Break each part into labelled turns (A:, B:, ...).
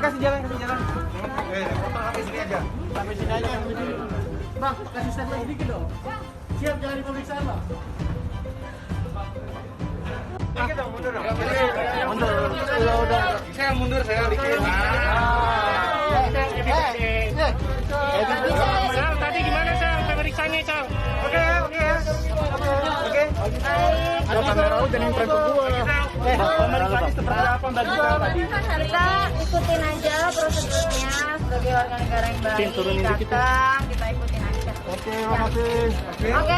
A: Kasih jalan. Sampai sini aja. Sampai sini aja. Bang, kasih saya sedikit dong. Siap jangan pemeriksaan, Bang. Dikit dong, mundur dong. Mundur. Udah. Saya mundur, saya dikit.
B: Tadi gimana, Sal? Pemeriksaannya, Sal?
A: Oke. Ada kamera dan yang prank gua. Pemeriksaannya seperti apa Mbak Gita tadi?
C: Kita ikutin aja prosedurnya sebagai warga negara yang baik. Datang, kita ikutin aja.
A: Oke, makasih.
C: Oke.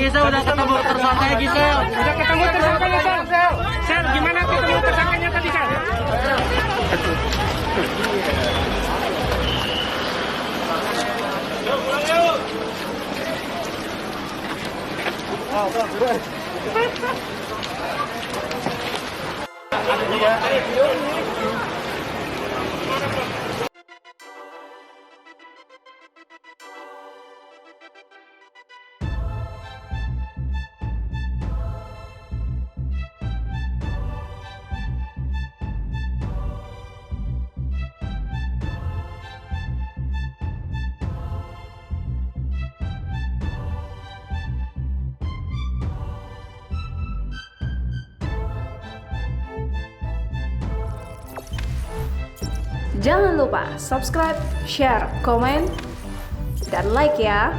A: Gisel udah ketemu tersangkanya Gisel.
B: Udah ketemu tersangkanya, Sal? Sal, gimana ketemu tersangkanya tadi, Sal?
D: Jangan lupa subscribe, share, komen, dan like ya.